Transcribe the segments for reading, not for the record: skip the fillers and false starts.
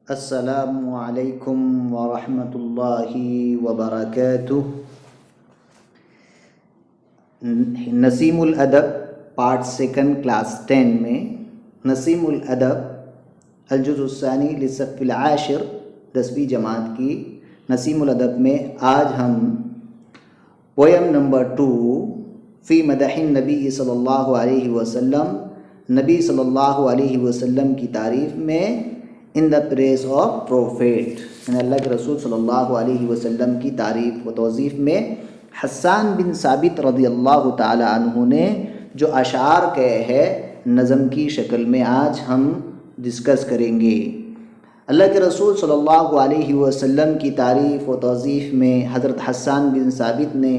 السلام علیکم ورحمۃ اللہ وبرکاتہ۔ نسیم الادب پارٹ سیکنڈ کلاس 10 میں نسیم الادب الجزء الثانی للصف العاشر 10ویں جماعت کی نسیم الادب میں آج ہم پویم نمبر 2 فی مدح النبی صلی اللہ علیہ وسلم، نبی صلی اللہ علیہ وسلم کی تعریف میں ان دا پریز آف پروفیٹ، یعنی اللہ کے رسول صلی اللہ علیہ وسلم کی تعریف و توصیف میں حسان بن ثابت رضی اللہ تعالی عنہ نے جو اشعار کہے ہیں نظم کی شکل میں آج ہم ڈسکس کریں گے۔ اللہ کے رسول صلی اللہ علیہ وسلم کی تعریف و توصیف میں حضرت حسان بن ثابت نے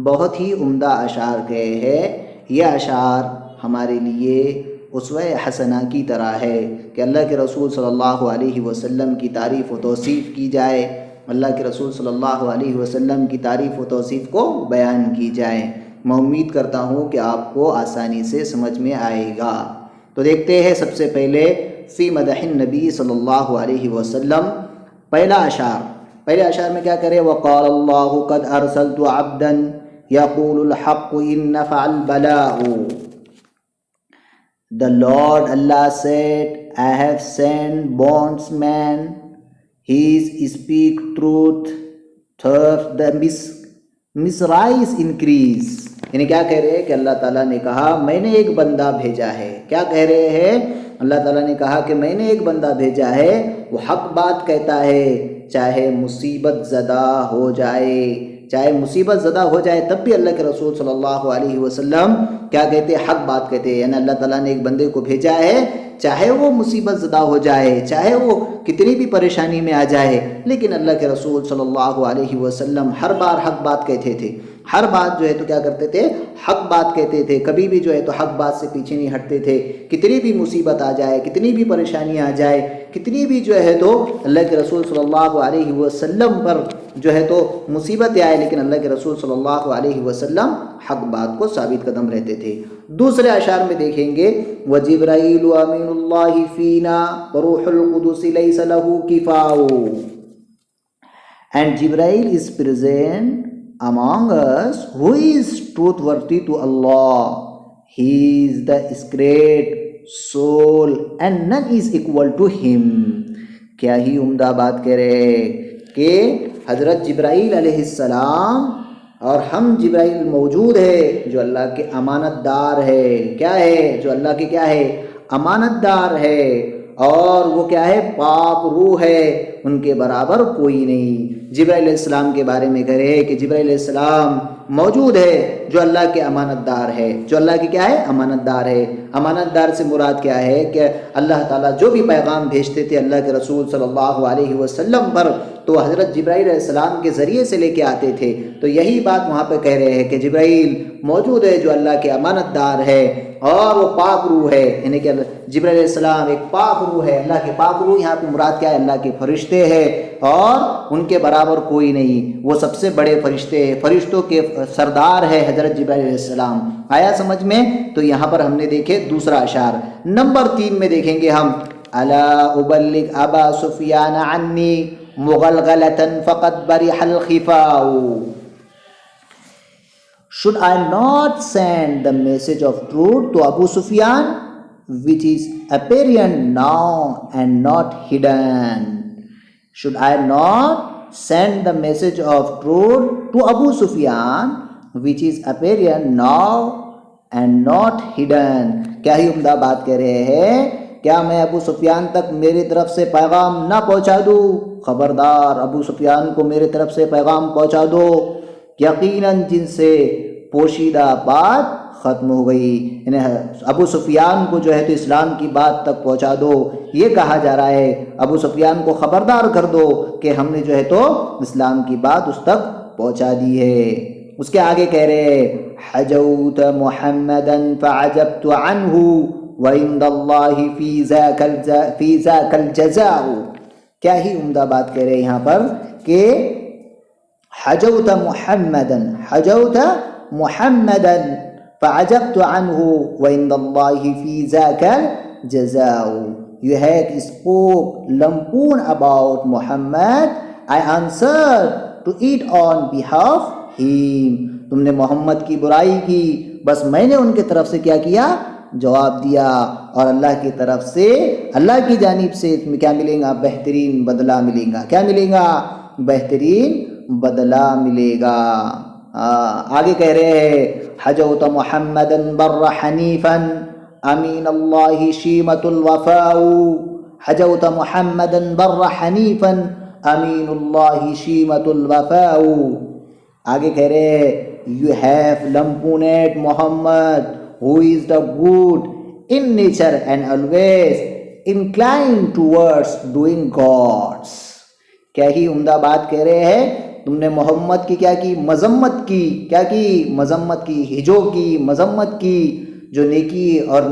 بہت ہی عمدہ اشعار کہے ہیں۔ یہ اشعار ہمارے لیے اسوہ حسنہ کی طرح ہے کہ اللہ کے رسول صلی اللہ علیہ وسلم کی تعریف و توصیف کی جائے، اللہ کے رسول صلی اللہ علیہ وسلم کی تعریف و توصیف کو بیان کی جائے۔ میں امید کرتا ہوں کہ آپ کو آسانی سے سمجھ میں آئے گا۔ تو دیکھتے ہیں سب سے پہلے فی مدح النبی صلی اللہ علیہ وسلم پہلا اشعار میں کیا کرے؟ وقال اللہ قد ارسلت عبدا یقول الحق ان نفع البلاء۔ The Lord Allah said, I have sent bondsman, he speak truth, thus the misrise increase۔ یعنی کیا کہہ رہے ہیں کہ اللہ تعالیٰ نے کہا میں نے ایک بندہ بھیجا ہے۔ کیا کہہ رہے ہیں؟ اللہ تعالیٰ نے کہا کہ میں نے ایک بندہ بھیجا ہے، وہ حق بات کہتا ہے، چاہے مصیبت زدہ ہو جائے تب بھی اللہ کے رسول صلی اللہ علیہ وسلم کیا کہتے ہیں؟ حق بات کہتے ہیں۔ یعنی اللہ تعالیٰ نے ایک بندے کو بھیجا ہے، چاہے وہ مصیبت زدہ ہو جائے، چاہے وہ کتنی بھی پریشانی میں آ جائے، لیکن اللہ کے رسول صلی اللہ علیہ وسلم ہر بار حق بات کہتے تھے۔ ہر بات جو ہے تو کیا کرتے تھے؟ حق بات کہتے تھے، کبھی بھی جو ہے تو حق بات سے پیچھے نہیں ہٹتے تھے۔ کتنی بھی مصیبت آ جائے، کتنی بھی پریشانی آ جائے، کتنی بھی جو ہے تو اللہ کے رسول صلی اللہ علیہ وسلم پر جو ہے تو مصیبتیں آئے، لیکن اللہ کے رسول صلی اللہ علیہ وسلم حق بات کو ثابت قدم رہتے تھے۔ دوسرے اشعار میں دیکھیں گے وَجِبْرَائِيلُ أَمِينُ اللَّهِ فِينَا وَرُوحُ الْقُدُسِ لَيْسَ لَهُ كِفَاءٌ۔ And Jibrail is present among us, who is truthworthy to Allah. He is the great soul and none is equal to him۔ کیا ہی عمدہ بات کہہ رہے کہ حضرت جبرائیل علیہ السلام اور ہم جبرائیل موجود ہے جو اللہ کے امانت دار ہے۔ کیا ہے؟ جو اللہ کے کیا ہے؟ امانت دار ہے، اور وہ کیا ہے؟ پاک روح ہے، ان کے برابر کوئی نہیں۔ جبرائیل علیہ السلام کے بارے میں کہہ رہے ہیں کہ جبرائیل علیہ السلام موجود ہے جو اللہ کے امانت دار ہے۔ جو اللہ کی کیا ہے؟ امانت دار ہے۔ امانت دار سے مراد کیا ہے کہ اللہ تعالیٰ جو بھی پیغام بھیجتے تھے اللہ کے رسول صلی اللہ علیہ وسلم پر، تو حضرت جبرائیل علیہ السلام کے ذریعے سے لے کے آتے تھے۔ تو یہی بات وہاں پہ کہہ رہے ہیں کہ جبرائیل موجود ہے جو اللہ کے امانت دار ہے، اور وہ پاک روح ہے، یعنی کہ جبرائیل علیہ السلام ایک پاک روح ہے۔ اللہ کے پاک روح یہاں پہ مراد کیا ہے؟ اللہ کے فرشتے ہیں، اور ان کے برابر کوئی نہیں۔ وہ سب سے بڑے فرشتے ہیں، فرشتوں کے سردار ہے حضرت جبرائیل علیہ السلام۔ آیا سمجھ میں؟ تو یہاں پر ہم نے دیکھے دوسرا اشعار۔ نمبر 3 میں دیکھیں گے ہم الا ابلغ ابا سفیان عنی مغلغلۃ فقد برح الخفاء۔ Should I not send the message of truth to Abu Sufyan, which is apparent now and not hidden? Should I not send the message of truth to Abu Sufyan, which is apparent now and not hidden؟ کیا ہی عمدہ بات کہہ رہے ہیں، کیا میں ابو سفیان تک میری طرف سے پیغام نہ پہنچا دوں؟ خبردار، ابو سفیان کو میری طرف سے پیغام پہنچا دو، یقیناً جن سے پوشیدہ بات ختم ہو گئی۔ یعنی ابو سفیان کو جو ہے تو اسلام کی بات تک پہنچا دو، یہ کہا جا رہا ہے ابو سفیان کو خبردار کر دو کہ ہم نے جو ہے تو اسلام کی بات اس تک پہنچا دی ہے۔ اس کے آگے کہہ رہے ہیں حجوت محمدا فعجبت عنہ وعند اللہ فی ذاک الجزاء۔ کیا ہی عمدہ بات کہہ رہے ہیں یہاں پر کہ حجوت محمدا فعجبت عنہ وعند اللہ فی ذاک الجزاء۔ you had spoke lampoon about Muhammad, I answered to it on behalf him. تم نے محمد کی برائی کی، بس میں نے ان کے طرف سے کیا کیا؟ جواب دیا، اور اللہ کی طرف سے، اللہ کی جانب سے اس میں کیا ملے گا؟ بہترین بدلہ ملے گا۔ کیا ملے گا؟ بہترین بدلہ ملے گا۔ آگے کہہ رہے ہیں حجوت محمدا بر حنیفا امین اللہ شیمت الوفاء، حجوت محمدا بر حنیفا امین اللہ شیمت الوفاء۔ آگے کہہ رہے ہیں you have lampooned Muhammad who is the good in nature and always inclined towards doing gods۔ کیا ہی عمدہ بات کہہ رہے ہیں، تم نے محمد کی کیا کی؟ مذمت کی۔ کیا کی؟ مذمت کی، ہجو کی، مذمت کی، جو نیکی اور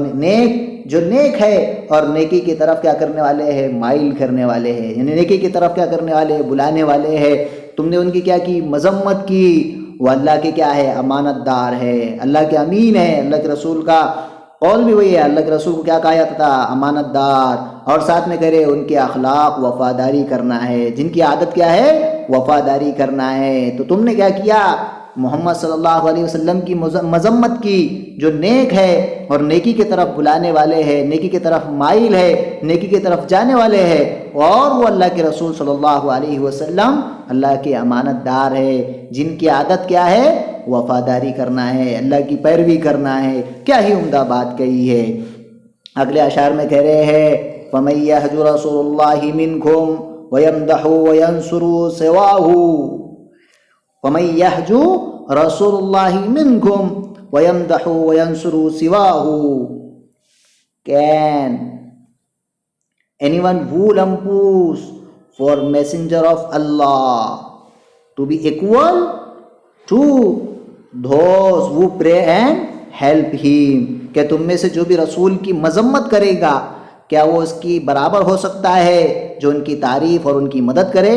جو نیک ہے اور نیکی کی طرف کیا کرنے والے ہیں؟ مائل کرنے والے ہیں، یعنی نیکی کی طرف کیا کرنے والے ہیں؟ بلانے والے ہیں۔ تم نے ان کی کیا کی؟ مذمت کی۔ وہ اللہ کے کیا ہے؟ امانت دار ہے، اللہ کے امین ہے۔ اللہ کے رسول کا قول بھی وہی ہے، اللہ کے رسول کو کیا کہا جاتا تھا؟ امانت دار۔ اور ساتھ میں کرے ان کے اخلاق وفاداری کرنا ہے، جن کی عادت کیا ہے؟ وفاداری کرنا ہے۔ تو تم نے کیا کیا؟ محمد صلی اللہ علیہ وسلم کی مذمت کی، جو نیک ہے اور نیکی کی طرف بلانے والے ہیں، نیکی کی طرف مائل ہے، نیکی کی طرف جانے والے ہیں، اور وہ اللہ کے رسول صلی اللہ علیہ وسلم اللہ کے امانت دار ہے، جن کی عادت کیا ہے؟ وفاداری کرنا ہے، اللہ کی پیروی کرنا ہے۔ کیا ہی عمدہ بات کہی ہے۔ اگلے اشعار میں کہہ رہے ہیں فَمَن يَهْجُ رَسُولُ اللَّهِ مِنْكُمْ وَيَمْدَحُ وَيَنْصُرُ سِوَاهُ، وَمَن يَهْجُ رَسُولُ اللَّهِ مِنْكُمْ وَيَمْدَحُ وَيَنْصُرُ سِوَاهُ۔ Can anyone who lampoons for messenger of Allah to be equal to those who pray and help him؟ کہ تم میں سے جو بھی رسول کی مذمت کرے گا، کیا وہ اس کی برابر ہو سکتا ہے جو ان کی تعریف اور ان کی مدد کرے؟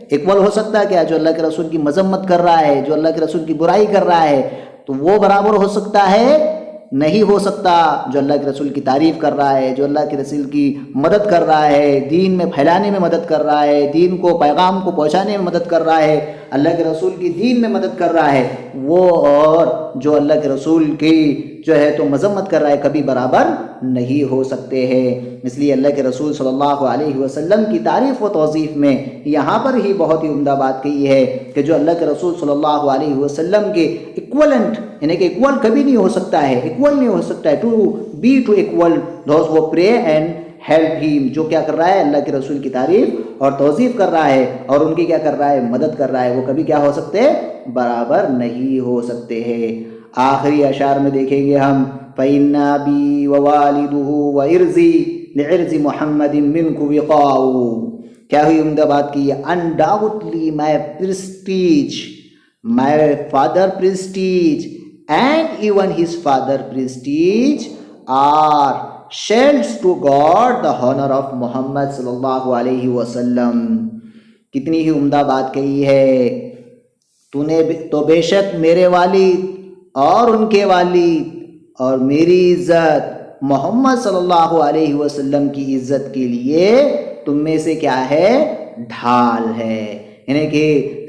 ایکول ہو سکتا ہے کیا؟ جو اللہ کے رسول کی مذمت کر رہا ہے، جو اللہ کے رسول کی برائی کر رہا ہے، تو وہ برابر ہو سکتا ہے؟ نہیں ہو سکتا۔ جو اللہ کے رسول کی تعریف کر رہا ہے، جو اللہ کے رسول کی مدد کر رہا ہے، دین میں پھیلانے میں مدد کر رہا ہے، دین کو، پیغام کو پہنچانے میں مدد کر رہا ہے، اللہ کے رسول کی دین میں مدد کر رہا ہے، وہ اور جو اللہ کے رسول کی جو ہے تو مذمت کر رہا ہے، کبھی برابر نہیں ہو سکتے ہیں۔ اس لیے اللہ کے رسول صلی اللہ علیہ وسلم کی تعریف و توصیف میں یہاں پر ہی بہت ہی عمدہ بات کہی ہے کہ جو اللہ کے رسول صلی اللہ علیہ وسلم کے ایکولنٹ، یعنی کہ ایکول کبھی نہیں ہو سکتا ہے، ایکول نہیں ہو سکتا ہے، ٹو بی ٹو ایکول دوز وہ پرے اینڈ ہیلپ ہیم، جو کیا کر رہا ہے؟ اللہ کے رسول کی تعریف اور توصیف کر رہا ہے اور ان کی کیا کر رہا ہے؟ مدد کر رہا ہے، وہ کبھی کیا ہو سکتے؟ برابر نہیں ہو سکتے ہیں۔ آخری اشعار میں دیکھیں گے ہم فَإِنَّ أَبِي وَوَالِدُهُ وَإِرْزِي لِعِرْزِ مُحَمَّدٍ مِّنْكُ وِقَاءُ۔ کیا ہوئی عمدہ بات کی ہے؟ Undoubtedly my prestige, my father prestige and even his father prestige are shields to guard the honor of Muhammad صلی اللہ علیہ وسلم۔ کتنی ہی عمدہ بات کہی ہے۔ تو نے تو بے شک میرے والد اور ان کے والد اور میری عزت محمد صلی اللہ علیہ وسلم کی عزت کے لیے تم میں سے کیا ہے؟ ڈھال ہے۔ یعنی کہ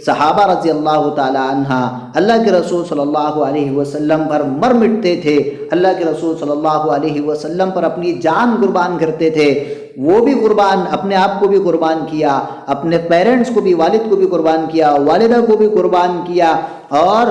صحابہ رضی اللہ تعالی عنہ اللہ کے رسول صلی اللہ علیہ وسلم پر مر مٹتے تھے، اللہ کے رسول صلی اللہ علیہ وسلم پر اپنی جان قربان کرتے تھے، وہ بھی قربان، اپنے آپ کو بھی قربان کیا، اپنے پیرنٹس کو بھی، والد کو بھی قربان کیا، والدہ کو بھی قربان کیا، اور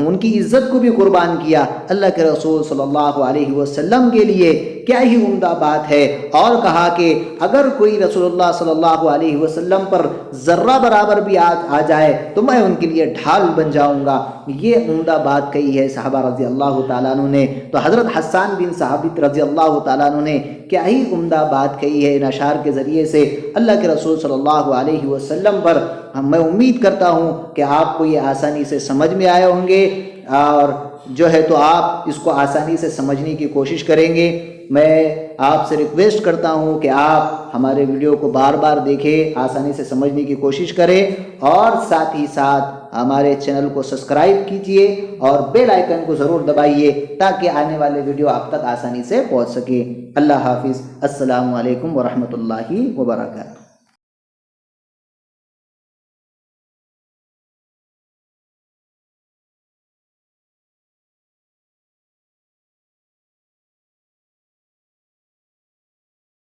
ان کی عزت کو بھی قربان کیا اللہ کے رسول صلی اللہ علیہ وسلم کے لیے۔ کیا ہی عمدہ بات ہے۔ اور کہا کہ اگر کوئی رسول اللہ صلی اللہ علیہ وسلم پر ذرہ برابر بھی آ جائے تو میں ان کے لیے ڈھال بن جاؤں گا۔ یہ عمدہ بات کہی ہے صحابہ رضی اللہ تعالیٰ عنہ نے۔ تو حضرت حسان بن ثابت رضی اللہ تعالیٰ عنہ نے کیا ہی عمدہ بات کہی ہے ان اشعار کے ذریعے سے اللہ کے رسول صلی اللہ علیہ وسلم پر۔ میں امید کرتا ہوں کہ آپ کو یہ آسانی سے سمجھ میں آئے ہوں گے، اور جو ہے تو آپ اس کو آسانی سے سمجھنے کی کوشش کریں گے۔ میں آپ سے ریکویسٹ کرتا ہوں کہ آپ ہمارے ویڈیو کو بار بار دیکھیں، آسانی سے سمجھنے کی کوشش کریں، اور ساتھ ہی ساتھ ہمارے چینل کو سبسکرائب کیجئے اور بیل آئیکن کو ضرور دبائیے تاکہ آنے والے ویڈیو آپ تک آسانی سے پہنچ سکے۔ اللہ حافظ۔ السلام علیکم ورحمۃ اللہ وبرکاتہ۔